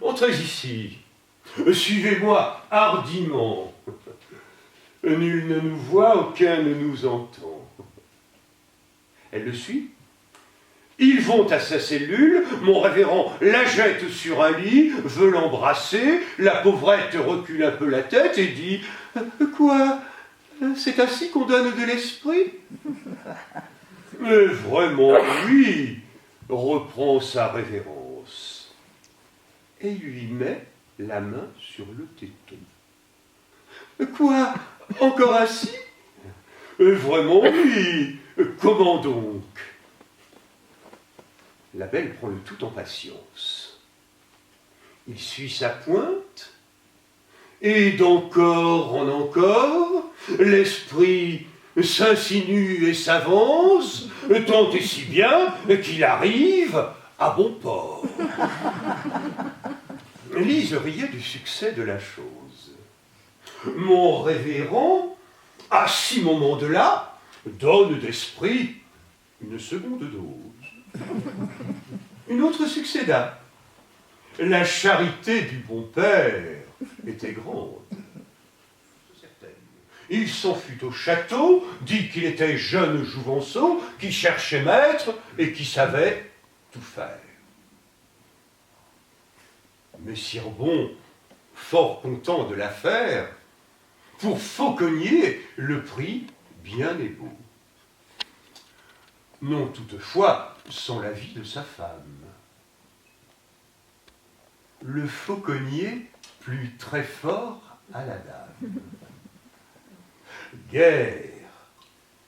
Entrez ici. Suivez-moi hardiment. Nul ne nous voit, aucun ne nous entend. » Elle le suit. Ils vont à sa cellule, mon révérend la jette sur un lit, veut l'embrasser, la pauvrette recule un peu la tête et dit « Quoi? C'est ainsi qu'on donne de l'esprit ?»« Mais vraiment, oui, reprend sa révérence. » Et lui met la main sur le téton. « Quoi? Encore ainsi? »« Vraiment, oui, comment donc ?» La belle prend le tout en patience. Il suit sa pointe, et d'encore en encore, l'esprit s'insinue et s'avance, tant et si bien qu'il arrive à bon port. Lise riait du succès de la chose. Mon révérend, à 6 moments de là, donne d'esprit une seconde dose. Une autre succéda. La charité du bon père était grande. Il s'en fut au château, dit qu'il était jeune jouvenceau, qui cherchait maître et qui savait tout faire. Messire Bon, fort content de l'affaire, pour Fauconnier le prit bien et beau. Non toutefois sans l'avis de sa femme. Le Fauconnier plut très fort à la dame. Guère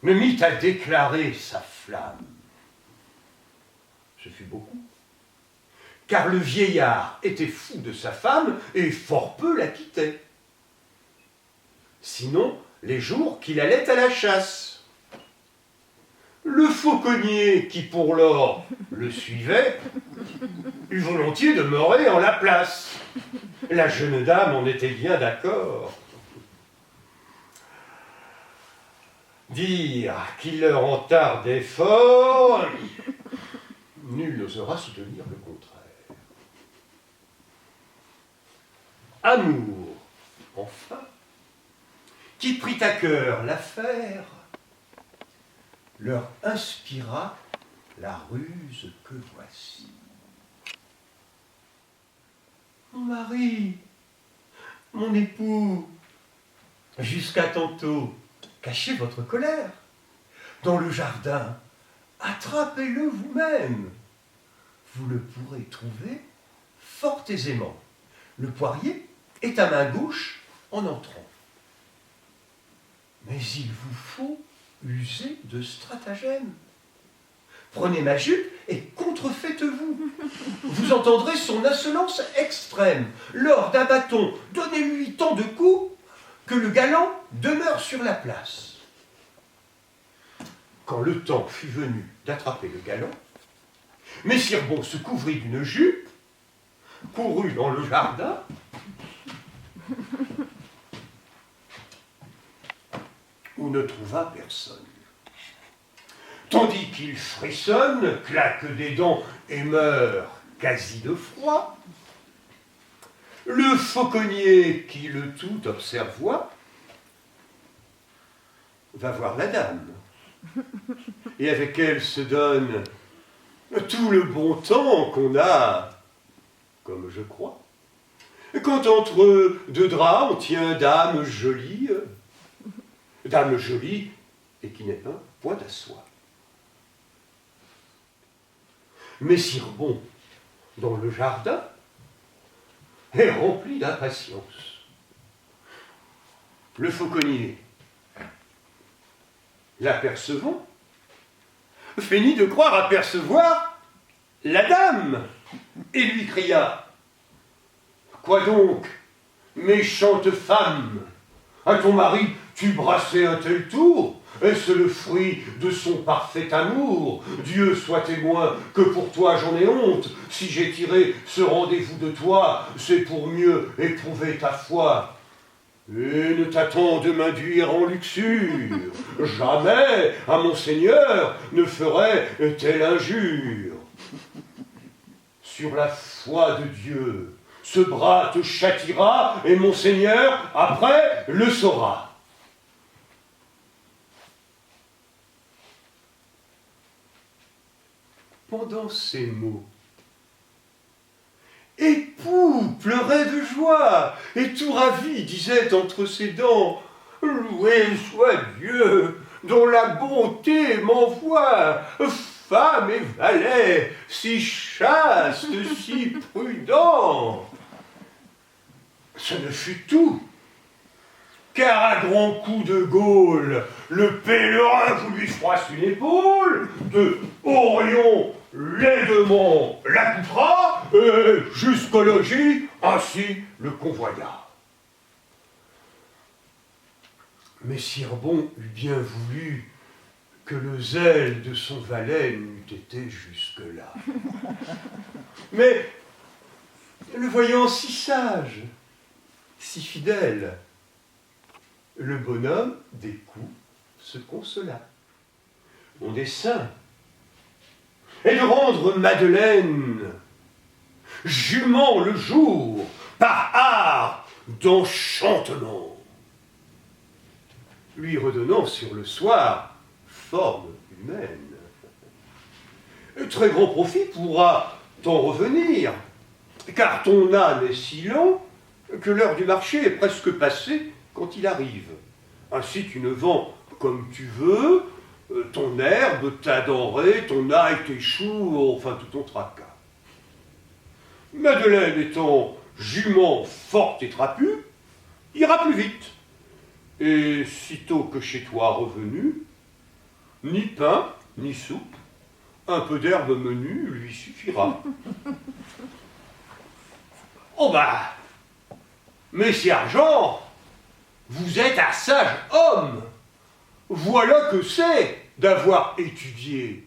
me mit à déclarer sa flamme. Ce fut beaucoup, car le vieillard était fou de sa femme et fort peu la quittait. Sinon, les jours qu'il allait à la chasse. Le Fauconnier, qui pour lors le suivait, eut volontiers demeurer en la place. La jeune dame en était bien d'accord. Dire qu'il leur en tardait fort, nul n'osera soutenir le contraire. Amour, enfin, qui prit à cœur l'affaire, leur inspira la ruse que voici. Mon mari, mon époux, jusqu'à tantôt, cachez votre colère. Dans le jardin, attrapez-le vous-même. Vous le pourrez trouver fort aisément. Le poirier est à main gauche en entrant. Mais il vous faut user de stratagème. Prenez ma jupe et contrefaites-vous. Vous entendrez son insolence extrême. Lors d'un bâton, donnez-lui tant de coups que le galant demeure sur la place. Quand le temps fut venu d'attraper le galant, Messire Bon se couvrit d'une jupe, courut dans le jardin, où ne trouva personne. Tandis qu'il frissonne, claque des dents et meurt quasi de froid, le Fauconnier, qui le tout observoit, va voir la dame, et avec elle se donne tout le bon temps qu'on a, comme je crois, quand entre deux draps on tient dame jolie et qui n'est pas point à soi. Messire Bon, dans le jardin, est rempli d'impatience. Le Fauconnier, l'apercevant, feignit de croire apercevoir la dame et lui cria « Quoi donc, méchante femme, à ton mari tu brassais un tel tour? Est-ce le fruit de son parfait amour? Dieu soit témoin que pour toi j'en ai honte. Si j'ai tiré ce rendez-vous de toi, c'est pour mieux éprouver ta foi. Et ne t'attends de m'induire en luxure. Jamais à mon Seigneur ne ferait telle injure. Sur la foi de Dieu, Ce bras te châtiera, et mon Seigneur, après, le saura. » Pendant ces mots, Époux pleurait de joie, et tout ravi disait entre ses dents: « Loué soit Dieu, dont la bonté m'envoie femme et valet, si chaste, si prudent. » Ce ne fut tout, car à grands coups de Gaulle, le pèlerin voulut froisser une épaule, de Orion laidement l'accoutera, et jusqu'au logis, ainsi le convoya. Mais Cirebon eût bien voulu que le zèle de son valet n'eût été jusque-là. Mais, le voyant si sage, si fidèle, le bonhomme, des coups, se consola. Mon dessein est de rendre Madeleine jument le jour par art d'enchantement, lui redonnant sur le soir forme humaine. Très grand profit pourra t'en revenir, car ton âne est si lent que l'heure du marché est presque passée quand il arrive. Ainsi tu ne vends comme tu veux ton herbe, ta denrée, ton ail, tes choux, enfin tout ton tracas. Madeleine étant jument forte et trapue, ira plus vite. Et sitôt que chez toi revenu, ni pain, ni soupe, un peu d'herbe menue lui suffira. Oh bah, Messire Argent, vous êtes un sage homme. Voilà que c'est d'avoir étudié.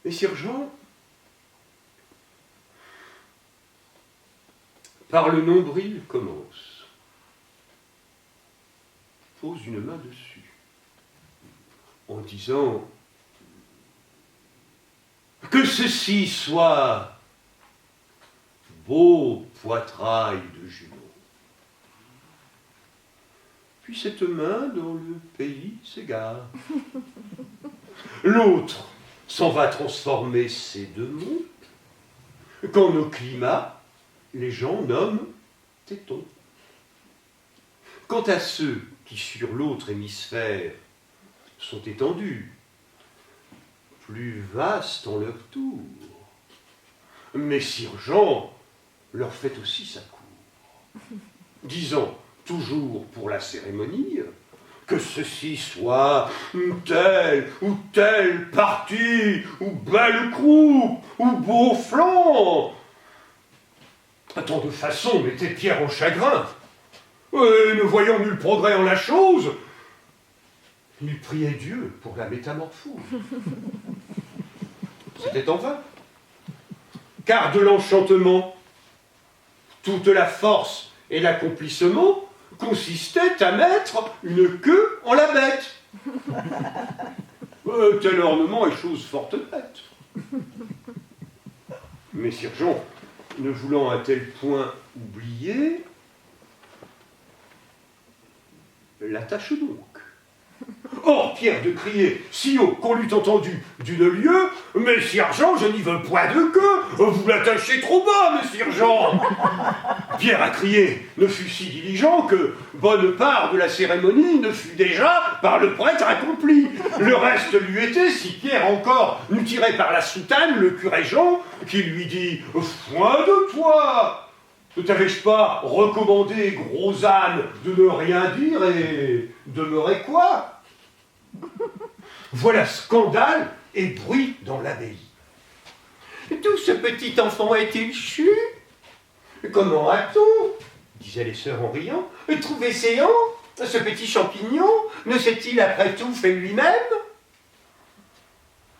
Messire Jean, par le nombril commence. Pose une main dessus, en disant que ceci soit beau poitrail de jument. Puis cette main dans le pays s'égare. L'autre s'en va transformer ces deux monts, qu'en nos climats, les gens nomment tétons. Quant à ceux qui sur l'autre hémisphère sont étendus, plus vastes en leur tour, Messire Jean leur fait aussi sa cour, disant toujours pour la cérémonie que ceci soit ou telle partie, ou belle croupe, ou beau flanc. Tant de façons mettaient Pierre en chagrin, et ne voyant nul progrès en la chose, il priait Dieu pour la métamorphose. C'était en vain, car de l'enchantement, toute la force et l'accomplissement consistait à mettre une queue en la bête. Tel ornement est chose forte bête. Messire Jean, ne voulant à tel point oublier, l'attache donc. Or, Pierre de crier si haut qu'on l'eût entendu d'une lieue: « Messire Jean, je n'y veux point de queue, vous l'attachez trop bas, Messire Jean !» Pierre à crier ne fut si diligent que bonne part de la cérémonie ne fut déjà par le prêtre accomplie. Le reste lui était, si Pierre encore n'eût tiré par la soutane le curé Jean, qui lui dit: « Foin de toi! Ne t'avais-je pas recommandé, gros âne, de ne rien dire et demeurer quoi ?» Voilà scandale et bruit dans l'abbaye. D'où ce petit enfant est-il chu? Comment a-t-on, disaient les sœurs en riant, trouvé séant? Ce petit champignon ne s'est-il après tout fait lui-même?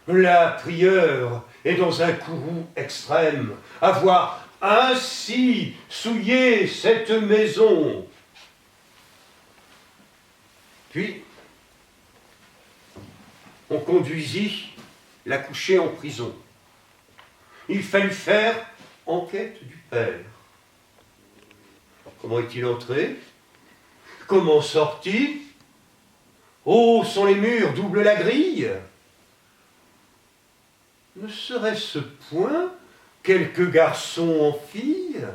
La prieure est dans un courroux extrême, à voir ainsi souiller cette maison. Puis, on conduisit l'accouchée en prison. Il fallut faire enquête du père. Comment est-il entré? Comment sorti? Hauts sont les murs, double la grille. Ne serait-ce point quelques garçons en filles?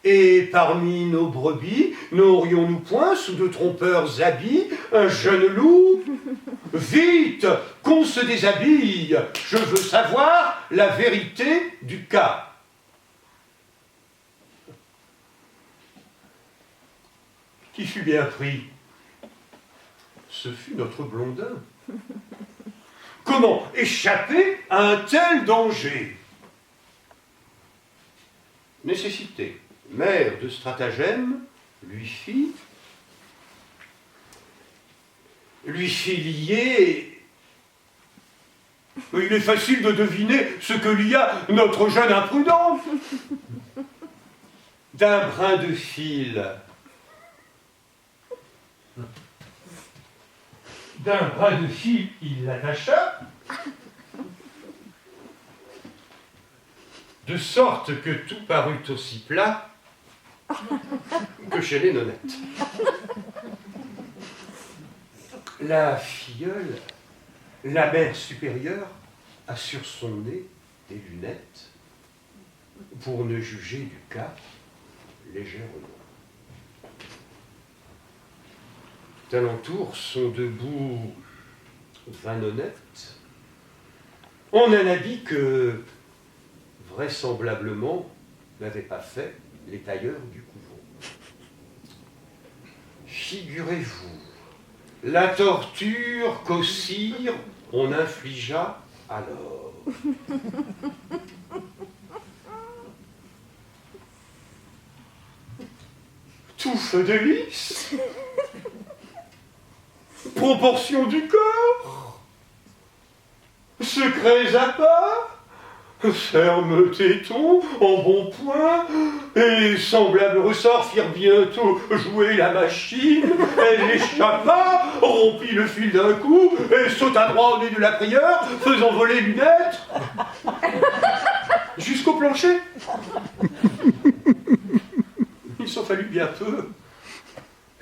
Et parmi nos brebis, n'aurions-nous point, sous de trompeurs habits, un jeune loup? Vite, qu'on se déshabille, je veux savoir la vérité du cas. Qui fut bien pris? Ce fut notre Blondin. Comment échapper à un tel danger? Nécessité, mère de stratagème, lui fit lier. Il est facile de deviner ce que lia notre jeune imprudent. D'un brin de fil. D'un brin de fil, il l'attacha, de sorte que tout parut aussi plat que chez les nonnettes. La filleule, la mère supérieure, a sur son nez des lunettes pour ne juger du cas légèrement. D'alentour sont debout 20 nonnettes, en un habit que, vraisemblablement, n'avaient pas fait les tailleurs du couvent. Figurez-vous la torture qu'au cire on infligea alors. Touffe de lys, proportion du corps, secrets à part, ferme téton, en bon point, et semblables ressorts firent bientôt jouer la machine. Elle échappa, rompit le fil d'un coup, et sauta droit au nez de la prieure, faisant voler lunettes jusqu'au plancher. Il s'en fallut bien peu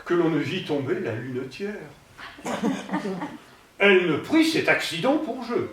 que l'on ne vit tomber la lunetière. Elle ne prit cet accident pour jeu.